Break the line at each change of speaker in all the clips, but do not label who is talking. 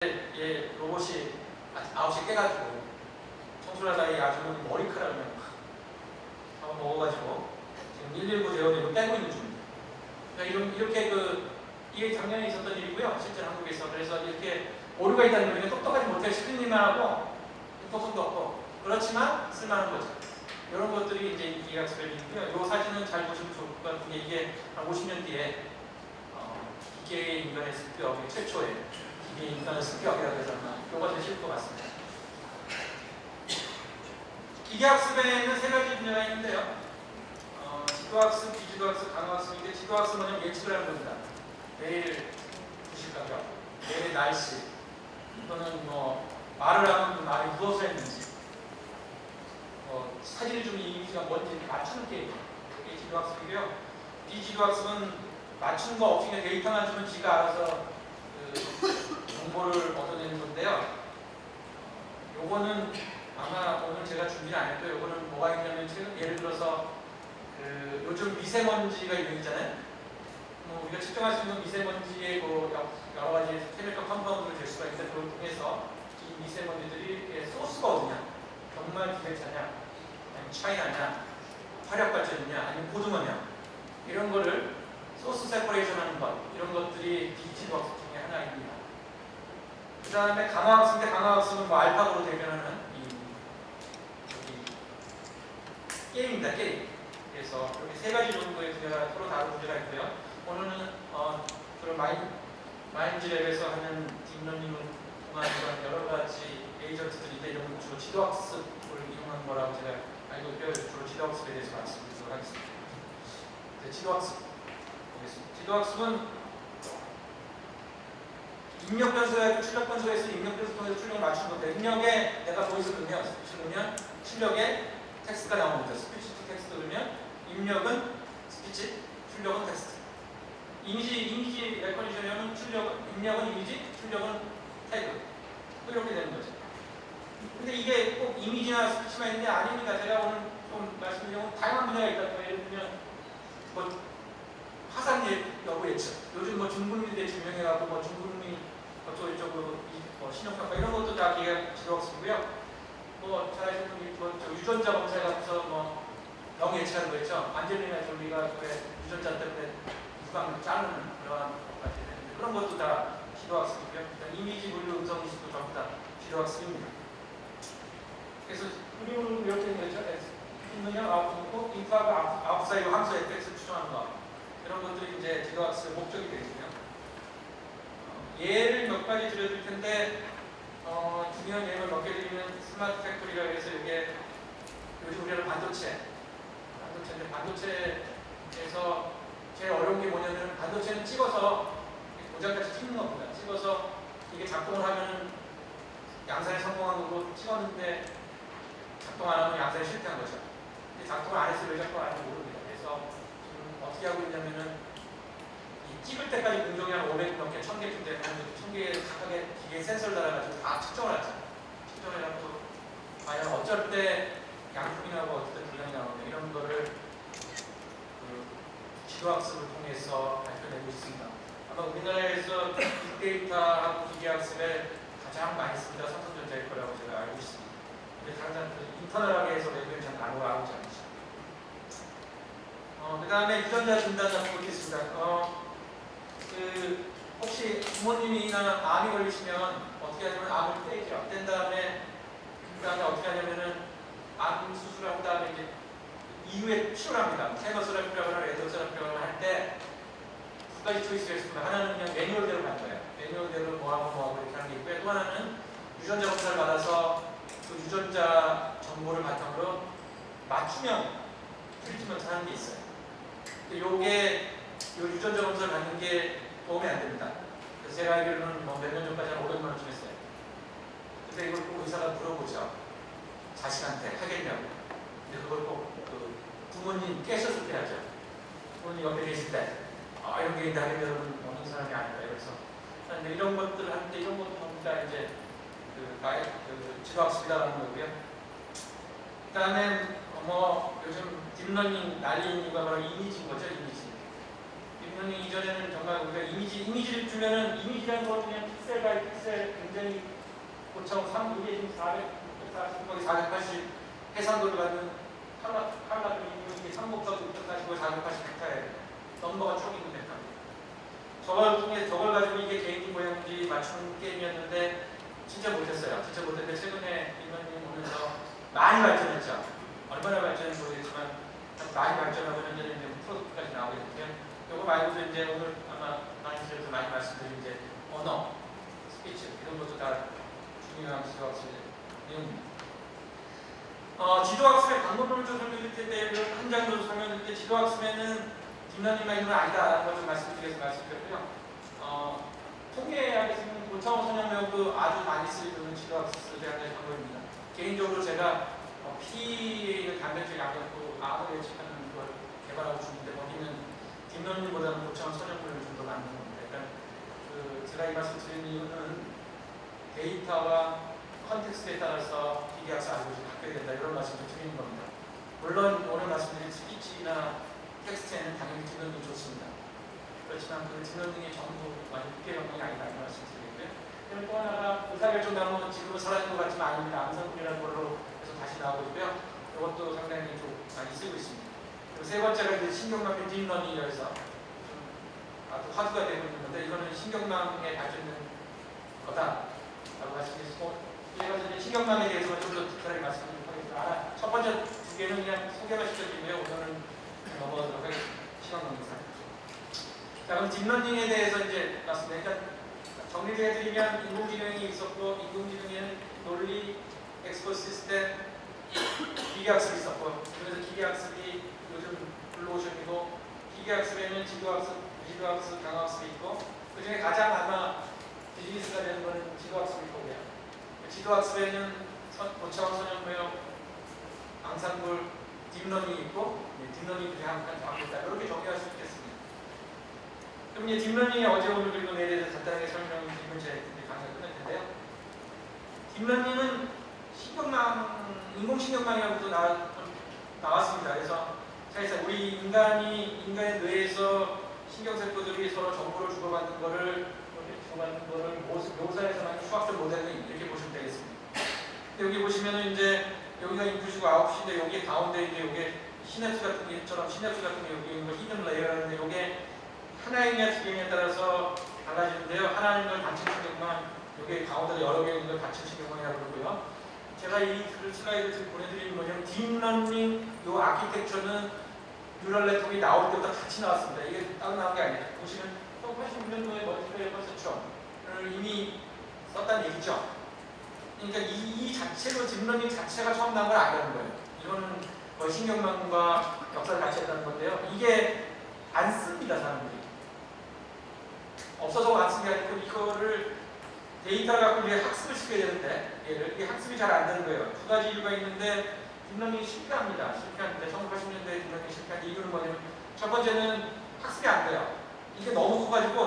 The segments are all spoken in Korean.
예, 로봇이 9시에 깨가지고 청소를 하다가 이 아주머니 머리카락을 한번 먹어가지고 지금 119 대원으로 빼고 있는 중입니다. 그러니까 이렇게 이게 작년에 있었던 일이고요. 실제 한국에서. 그래서 이렇게 오류가 있다는 건 똑똑하지 못해 스크린만 하고 똑똑도 없고 그렇지만 쓸만한 거죠. 이런 것들이 이제 기계학습이고요. 이 사진은 잘 보시면 좋을 것 같은데 이게 한 50년 뒤에 기계 인간의 습격 최초의 기계 인간의 습격이라고 해서 이거 되실 것 같습니다. 기계학습에는 세 가지 분야가 있는데요. 지도학습, 비지도학습, 강화학습인데 지도학습은 뭐냐면 예측을 하는 겁니다. 내일 부실 가격, 내일 날씨, 또는 말을 하면 말이 무엇을 했는지, 사진을 좀 이미지가 뭔지 맞추는 게임. 이게 지도학습이고요. 비지도학습은 맞추는 거 없이 그냥 데이터만 주면 지가 알아서 정보를 얻어내는 건데요. 요거는 아마 오늘 제가 준비는 안 했고요. 요거는 뭐가 있냐면 지금 예를 들어서 요즘 미세먼지가 유행이잖아요. 우리가 측정할 수 있는 미세먼지의 여러 가지 케미컬 컴파운드가 될 수가 있는데 그걸 통해서 이 미세먼지들이 소스가 어디냐, 정말 기계차냐, 아니면 차이나냐, 화력 발전이냐, 아니면 고등어냐, 이런 거를 소스 세퍼레이션 하는 것, 이런 것들이 비지도학습 중에 하나입니다. 그 다음에 강화학습인데 강화학습은 알파고로 대변하는 게임입니다. 게임. 그래서 이렇게 세 가지 정도의 분야가 서로 다른 문제가 있고요. 오늘은 그런 마인즈랩에서 하는 딥러닝을 통한 여러 가지 에이전트들인데 이런 건 주로 지도학습을 이용한 거라고 제가 알고 있고요. 주로 지도학습에 대해서 말씀드리도록 하겠습니다. 지도학습 보겠습니다. 지도학습은 입력 변수가 있고 출력 변수가 있어 입력 변수 통해서 출력을 맞추는 건데 입력에 내가 보이스 넣으면 출력에 텍스트가 나옵니다. 스피치 투 텍스트 넣으면 입력은 스피치, 출력은 텍스트. 이미지 레커니션이면 입력은 이미지, 출력은 태그. 이렇게 되는 거죠. 근데 이게 꼭 이미지나 스피치만 있는 게 아닙니다. 제가 오늘 좀 말씀드리면 다양한 분야가 있다고. 예를 들면 화산 여부 예측. 요즘 중국민들이 증명해가지고 중국민 어쩌고저쩌고 신용평가 이런 것도 다 기계 지도학습이고요. 잘 아시는 분이 유전자 검사해서 병 예측하는 거 있죠. 안젤리나 졸리가 왜 유전자 때문에 유방을 자르는 그러한 것까지 되는데 그런 것도 다 지도학습이고요. 이미지, 물류, 음성 인식도 전부 다 지도학습입니다. 그래서 우리는 이렇게 되죠. 인문형 아웃풋, 인프하고 아웃사이드 함수 fx를 추정하는 거 이런 것들이 이제 지도학습의 목적이 되겠고요. 예를 몇 가지 드려줄 텐데 중요한 예를 몇 개 드리면 스마트 팩토리라고 해서 이게 요즘 우리는 반도체인데 반도체에서 제일 어려운 게 뭐냐면 반도체는 찍어서 도장까지 찍는 겁니다. 찍어서 이게 작동을 하면 양산에 성공한 거고 찍었는데 작동 안 하면 양산에 실패한 거죠. 근데 작동을 안 해서 왜 작동 안 하는지 모릅니다. 그래서 지금 어떻게 하고 있냐면은 이 찍을 때까지 공정이 한 500 몇 개, 1000개쯤 되면 1000개의 각각의 기계에 센서를 달아가지고 다 측정을 하죠. 측정을 해갖고 과연 어쩔 때 양품이 나오고 어쩔 때 불량이 나오냐 이런 거를 지도학습을 통해서 발표되고 있습니다. 아마 우리나라에서 빅데이터하고 기계학습에 가장 많이 씁니다. 삼성전자일 거라고 제가 알고 있습니다. 근데 당장 인터널하게 해서 외국인 잘 나오지 않죠. 그 다음에 유전자 진단 잡고 보겠습니다. 혹시 부모님이나 암이 걸리시면 어떻게 하냐면 암을 떼죠. 뗀 다음에 어떻게 하냐면은 암 수술을 한 다음에 이제 이후에 치료를 합니다. 케모세라피라거나 레디오세라피라거나 할 때 두 가지 초이스가 있습니다. 하나는 그냥 매뉴얼대로 갈 거예요. 매뉴얼대로 뭐하고 이렇게 하는 게 있고요. 또 하나는 유전자 검사를 받아서 그 유전자 정보를 바탕으로 맞춤형 트리트먼트 하는 게 있어요. 근데 요게 요 유전자 검사를 받는 게 도움이 안 됩니다. 그래서 제가 알기로는 몇 년 전까지 한 500만 원쯤 했어요. 근데 이걸 꼭 의사가 물어보죠. 자식한테 하겠냐고. 근데 그걸 꼭 부모님 깨셨을 때 하죠. 부모님 옆에 계실 때 이런 게 있다 하면 여러분 먹는 사람이 아니다. 그래서 근데 이런 것들을 하는데 이런 것도 전부 다 이제 지도학습이라는 거고요. 그 다음에 요즘 딥러닝 난리인 이유가 바로 이미지인 거죠. 이미지. 딥러닝 이전에는 정말 우리가 이미지를 주면은 이미지라는 걸 그냥 픽셀 바이 픽셀 굉장히 고청 3, 이게 지금 440, 거기 480 해상도를 갖는 칼라그림이 이게 3목적 640, 480 벡터에 넘버가 쭉 있는 벡터입니다. 저걸 가지고 이게 개인기 모양인지 맞추는 게임이었는데 진짜 못했어요. 진짜 못했는데 최근에 이만님 오면서 많이 발전했죠. 얼마나 발전했는지 모르겠지만 많이 발전하고 현재는 이제 프로토까지 나오게 됐고요. 이거 말고도 이제 오늘 아마 강의실에서 많이 말씀드린 이제 언어, 스피치 이런 것도 다 중요한 지도학습의 내용입니다. 지도학습의 방법론을 좀 설명드릴 텐데 한 장도 설명드릴 때 지도학습에는 딥러닝만 있는 건 아니다라는 걸 좀 말씀드려서 말씀드렸고요. 통계학에서는 고차원 선형명도 아주 많이 쓰이는 지도학습의 하나의 방법입니다. 개인적으로 제가 P의 단백질 양력도 R을 예측하는 걸 개발하고 있는데 거기는 딥러닝보다는 고차원 선형명을 좀 더 만드는 겁니다. 그러니까 제가 이 말씀 드리는 이유는 데이터와 컨텍스트에 따라서 기계학습 알고리즘이 바뀌어야 된다 이런 말씀을 드리는 겁니다. 물론 오늘 말씀드린 스피치나 텍스트에는 당연히 딥러닝이 좋습니다. 그렇지만 그 딥러닝이 전부 완전 국계혁명이 아니다 이런 말씀 드리고요. 그리고 또 하나가 의사결정나무 지금은 사라진 것 같지만 아닙니다. 암산군이라는 걸로 해서 다시 나오고 있고요. 이것도 상당히 좀 많이 쓰고 있습니다. 그리고 세 번째가 이제 신경망의 딥러닝이라 해서 아주 화두가 되고 있는 건데 이거는 신경망에 발전된 거다라고 말씀드리고 제가 이제 신경망에 대해서는 좀 더 디테일하게 말씀드리도록 하겠습니다. 첫 번째 두 개는 그냥 소개만 시켜드리고요. 오늘은 넘어가도록 하겠습니다. 시간 관계상. 자, 그럼 딥러닝에 대해서 이제 말씀드리니까 정리를 해드리면 인공지능이 있었고 인공지능에는 논리, 엑스포스 시스템, 기계학습이 있었고 그래서 기계학습이 요즘 블루오션이고 기계학습에는 지도학습, 강학습이 있고 그 중에 가장 아마 비즈니스가 되는 거는 지도학습일 거고요. 지도학습에는 고차원 선형모형, 앙상블, 딥러닝이 있고 딥러닝이 그냥 방법이다. 이렇게 정리할 수 있겠습니다. 그럼 이제 딥러닝이 어제 오늘 그리고 내일에 대해서 간단하게 설명드리면 제 강의가 끝날 텐데요. 딥러닝은 인공신경망이라고도 나왔습니다. 그래서 사실상 우리 인간의 뇌에서 신경세포들이 서로 정보를 주고받는 거를 묘사해서 만든 수학적 모델을 이렇게 보시면 되겠습니다. 여기 보시면은 이제 여기가 인풋이고 아웃풋인데 여기 가운데 이제 여기 시냅스 같은 게 여기 있는 거 히든 레이어라는데 이게 하나이냐 두 개냐에 따라서 달라지는데요. 하나는 걸 단층 신경망, 여기 가운데 여러 개 있는 걸 단층 신경망이라고 그러고요. 제가 이 슬라이드 보내드리는 거는 딥러닝 요 아키텍처는 뉴럴 네트워크가 나올 때부터 같이 나왔습니다. 이게 따로 나온 게 아니에요. 보시면 1986년도에 멀티플레이어 컨셉처를 이미 썼다는 얘기죠. 그러니까 이 자체로 딥러닝 자체가 처음 나온 건 아니라는 거예요. 이거는 거의 신경망과 역사를 같이 했다는 건데요. 이게 안 씁니다, 사람들이. 없어서 안 쓰는 게 아니고 이거를 데이터를 갖고 이제 학습을 시켜야 되는데 이게 학습이 잘 안 되는 거예요. 두 가지 이유가 있는데 딥러닝이 실패합니다. 1980년대에 딥러닝이 실패한 이유는 뭐냐면 첫 번째는 학습이 안 돼요. 이게 너무 커가지고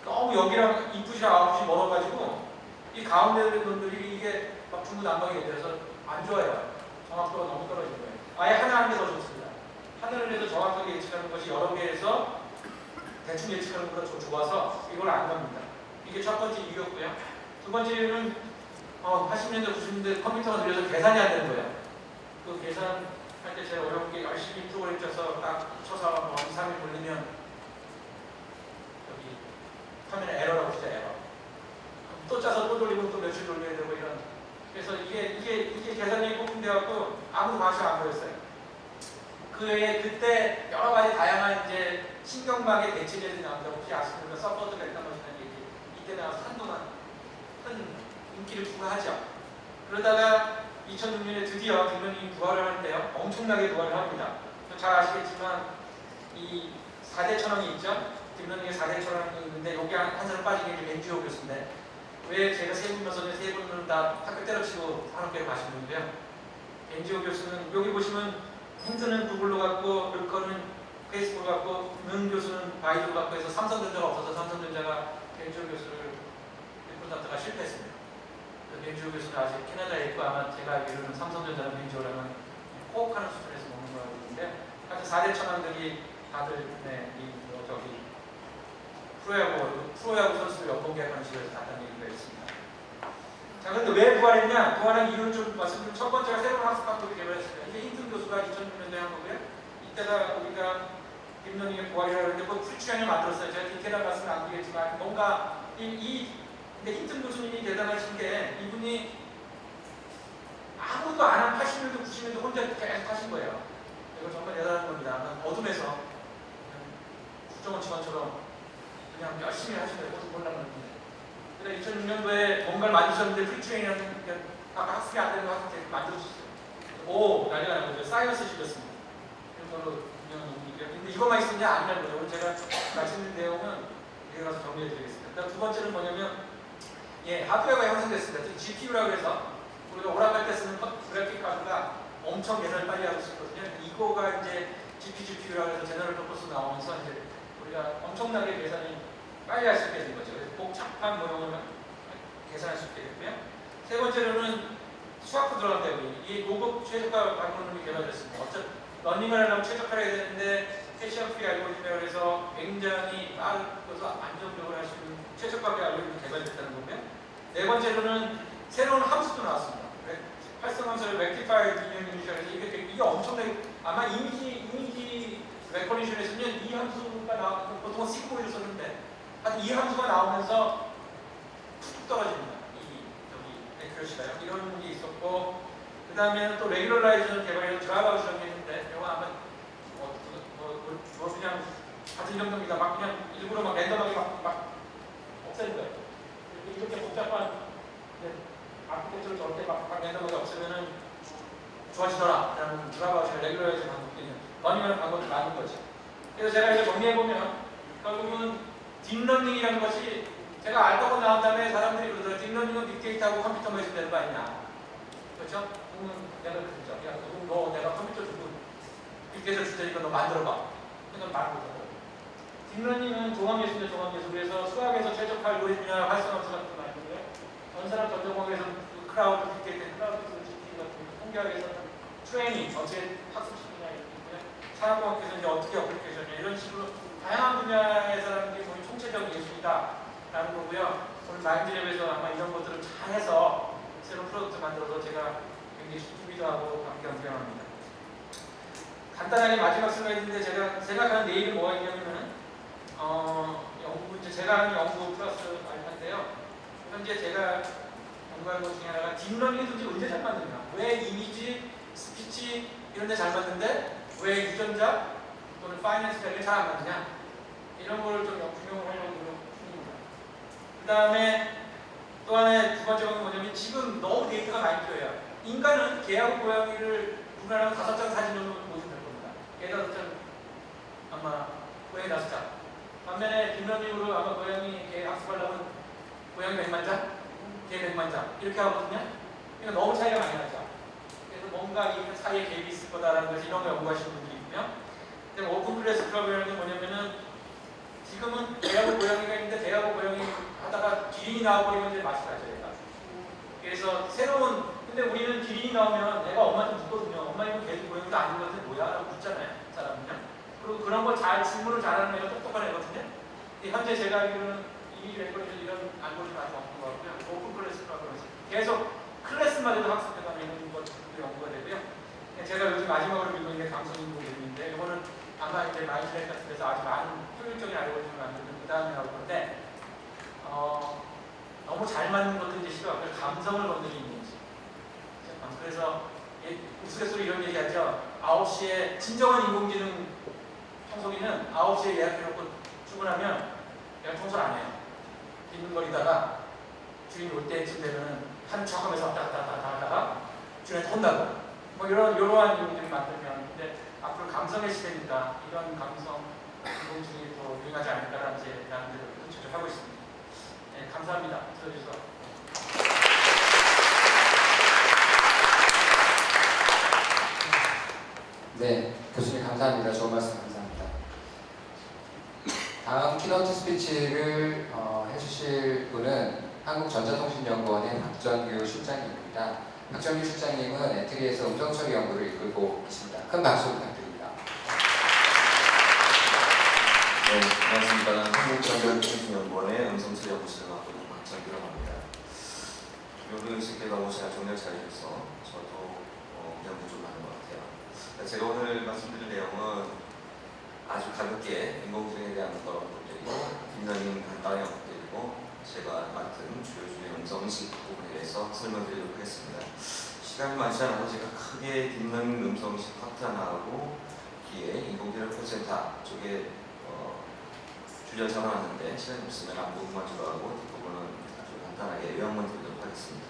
너무 여기랑 인풋이랑 아웃풋이 멀어가지고 이 가운데 있는 놈들이 이게 막 중구난방이 돼서 안 좋아요. 정확도가 너무 떨어진 거예요. 아예 하나 하는 게 더 좋습니다. 하나를 해서 정확하게 예측하는 것이 여러 개에서 대충 예측하는 것보다 더 좋아서 이걸 안 갑니다. 이게 첫 번째 이유였고요. 두 번째 이유는 80년대, 90년대 컴퓨터가 느려서 계산이 안 되는 거예요. 그 계산할 때 제가 어렵게 열심히 프로그램 짜서 딱 쳐서 2, 3일 돌리면 여기 화면에 에러라고 치죠, 에러. 또 짜서 또 돌리고 또 며칠 돌려야 되고 이런. 그래서 이게 계산이 꼽힌돼갖고 아무도 관심 안 보였어요. 그 외에 그때 여러 가지 다양한 이제 신경망의 대체제들이 나온다고 혹시 아시는 서포트가 있단 말이라는 얘기. 이때 나와서 한동안 큰 인기를 부과하죠. 그러다가 2006년에 드디어 딥러닝이 부활을 하는데요. 엄청나게 부활을 합니다. 잘 아시겠지만 이 4대 천왕이 있죠. 딥러닝의 4대 천왕이 있는데 여기 한 사람 빠진 게 벤지오 교수인데 왜 제가 세 분만 썼는데 세 분은 다 학교 때려치고 산업계로 가신 분인데요. 벤지오 교수는 여기 보시면 힌트는 구글로 갖고 르커는 페이스북 갖고 능 교수는 바이두 갖고 해서 삼성전자가 없어서 삼성전자가 벤지오 교수를 리프런트가 실패했습니다. 벤지오 교수는 아직 캐나다에 있고 아마 제가 알기로는 삼성전자는 벤지오랑은 코업하는 수준에서 먹는 거라고 있는데 하여튼 4대 천왕들이 다들 프로야구 선수들 연봉 계약하는 식으로 갔다는 얘기가 있습니다. 자, 근데 왜 부활했냐? 부활한 이유는 좀 말씀드리면 첫 번째가 새로운 학습 방법을 개발했습니다. 이게 힌튼 교수가 2006년도에 한 거고요. 이때가 우리가 딥러닝의 부활이라고 했는데 뭐 풀출연을 만들었어요. 제가 디테일한 말씀은 안 드리겠지만 뭔가 근데 힌튼 교수님이 대단하신 게 이분이 아무도 안 한 80년도 90년도 혼자 계속 하신 거예요. 이거 정말 대단한 겁니다. 어둠에서 국정원 직원처럼 그냥 열심히 하신 거예요. 모두 몰랐는데. 그래 2006년도에 뭔가를 만드셨는데 프리트레인이라는 아까 학습이 안 되는 거 학습 만들어주셨어요. 오 난리가 난 거죠. 사이언스 실렸습니다. 그래서 유명한 놈이고요. 근데 이것만 있었냐? 아니라는 거죠. 오늘 제가 말씀드린 내용은 여기 가서 정리해드리겠습니다. 그다음 두 번째는 뭐냐면 하드웨어가 형성됐습니다. 특히 GPU라고 해서 우리가 오락할 때 쓰는 그래픽 카드가 엄청 계산을 빨리 하고 있거든요. 이거가 이제 GPU라고 해서 제너럴 퍼포스 나오면서 이제 우리가 엄청나게 계산이 빨리 할 수 있게 된 거죠. 그래서 복잡한 모형을 계산할 수 있게 됐고요. 세 번째로는 수학도 들어간다고 이 고급 최저가 알고리즘이 개발됐습니다. 러닝을 하려면 최저가를 해야 되는데 캐시어 프리 알고리즘이라고 해서 굉장히 빠르고도 안정적으로 할 수 있는 최저가 알고리즘이 개발됐다는 거고요. 네 번째로는 새로운 함수도 나왔습니다. 활성함수를 렉티파이 이미지에서 이게 엄청나게 아마 이미지 레코니션에서는 이 함수가 나왔고 보통은 시그모이를 썼는데 한 이 함수가 나오면서 툭툭 떨어집니다. 액큐러시가요. 이런 게 있었고 그 다음에는 또 레귤러라이저를 개발해서 드라이버를 정리했는데 이거 아마 그냥 같은 정도입니다. 막 그냥 일부러 막 랜덤하게 막 없애는 거예요. 이렇게 복잡한 아키텍처를 저럴 때막 랜덤하게 없애면은 좋아지더라. 라는 드라이버를 레귤러라이저 방법이는 러닝하는 방법이 많은 거죠. 그래서 제가 이거 정리해보면 결국은 딥러닝이라는 것이 제가 알고 나온 다음에 사람들이 그러더라고요. 딥러닝은 빅데이터하고 컴퓨터만 해주면 되는 거 아니냐. 그렇죠? 그러면 내가 그랬죠. 야, 너 내가 컴퓨터 주고 빅데이터 줄 테니까 너 만들어봐. 그건 말 못하고. 딥러닝은 종합예술이죠. 종합예술. 그래서 수학에서 최적 알고리즘이나 활성함수 같은 거 말고요. 전사람 전자공학에서 크라우드 빅데이터, 크라우드 GPT 같은 거, 통계학에서는 트레이닝, 어떻게 학습시키냐 이런 거 있고요. 산업공학에서 이제 어떻게 어플리케이션이냐 이런 식으로 다양한 분야의 사람들이 거의 총체적 예술이다라는 거고요. 오늘 마인드랩에서 아마 이런 것들을 잘해서 새로운 프로덕트 만들어서 제가 굉장히 기쁘기도 하고 감격합니다. 간단하게 마지막 슬라이드인데 제가 생각하는 내일은 뭐가 있냐면은 연구 이제 제가 하는 연구 플러스 알파인데요. 현재 제가 연구하는 것 중에 하나가 딥러닝이 도대체 언제 잘 맞느냐? 왜 이미지, 스피치 이런 데 잘 맞는데 왜 유전자 또는 파이낸스 밸류 잘 안 맞느냐? 이런 거를 좀 규명을 하려고 노력 중입니다. 그 다음에 또 하나의 두 번째 건 뭐냐면 지금 너무 데이터가 많이 필요해요. 인간은 개하고 고양이를 누구나랑 5장 사진 정도 보시면 될 겁니다. 개 5장 아마 고양이 5장. 반면에 딥러닝으로 아마 고양이 개 학습하려면 고양이 100만 장, 개 100만 장 이렇게 하거든요. 그러니까 너무 차이가 많이 나죠. 그래서 뭔가 이 사이에 갭이 있을 거다라는 것이 이런 거 연구하시는 분들이 있고요. 근데 오픈 클래스 프로그램이 뭐냐면은 지금은 개하고 고양이가 있는데 개하고 고양이 하다가 기린이 나와버리면 이제 맛이 나죠. 얘가. 그래서 새로운 근데 우리는 기린이 나오면 애가 엄마한테 묻거든요. 엄마 이거 개도 고양이도 아니거든 뭐야? 라고 묻잖아요. 사람은요. 그리고 그런 거 잘 질문을 잘하는 애가 똑똑한 애거든요. 현재 제가 알기로는 이미지 레코니션 이런 알고리즘 아직 없는 것 같고요. 오픈 클래스 프로그램 계속 클래스마다도 학습해가는 이런 것들도 연구가 되고요. 제가 요즘 마지막으로 밀고 있는 게 감성인공인데 이거는 아마 이제 마인드랩 같은 데서 아주 많은 효율적인 알고리즘을 만드는 그 다음에 나올 건데 너무 잘 맞는 것도 이제 싫어하고요. 감성을 건드리는 거지. 그래서 우스갯소리 이런 얘기하죠. 9시에 진정한 인공지능 청소기는 9시에 예약해놓고 출근하면 내가 청소를 안 해요. 빈둥거리다가 주인이 올 때쯤 되면 한 척하면서 왔다 갔다 하다가 주인한테 혼나고 뭐 이러한 인공지능을 만들면 근데 앞으로 감성의 시대니까 이런 감성 인공지능이 더 유행하지 않을까라는 제 나름대로 추측하고 있습니다. 네, 감사합니다. 들어주셔서.
네, 교수님 감사합니다. 좋은 말씀 감사합니다. 다음 키노트 스피치를 해주실 분은 한국전자통신연구원의 박전규 실장님입니다. 박전규 실장님은 엔트리에서 음성처리 연구를 이끌고 있습니다. 큰 박수 부탁드립니다. 네.
반갑습니다. 한국전자통신연구원의 음성처리연구실을 맡고 있는 박정규라고 합니다. 여러분 식대가 너무 잘 정렬 잘해줘서 저도 그냥 부족하는 것 같아요. 제가 오늘 말씀드릴 내용은 아주 가볍게 인공지능에 대한 그런 것들이고 딥러닝 간단한 것들이고 제가 맡은 주요 음성식 부분에 대해서 설명드리도록 하겠습니다. 시간이 많지 않아서 제가 크게 딥러닝 음성식 파트 하나하고 뒤에 인공지능 퍼센타 쪽에 줄여 적어놨는데 시간이 없으면 앞부분만 들어가고 뒷부분은 아주 간단하게 요약만 드리도록 하겠습니다.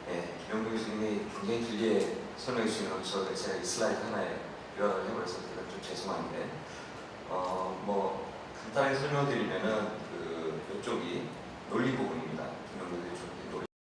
네, 김영도 교수님이 굉장히 길게 설명해 주시는 저 제가 이 슬라이드 하나에 요약을 해버려서 제가 좀 죄송한데 간단하게 설명드리면은 이쪽이 논리 부분입니다. 김영도 교수님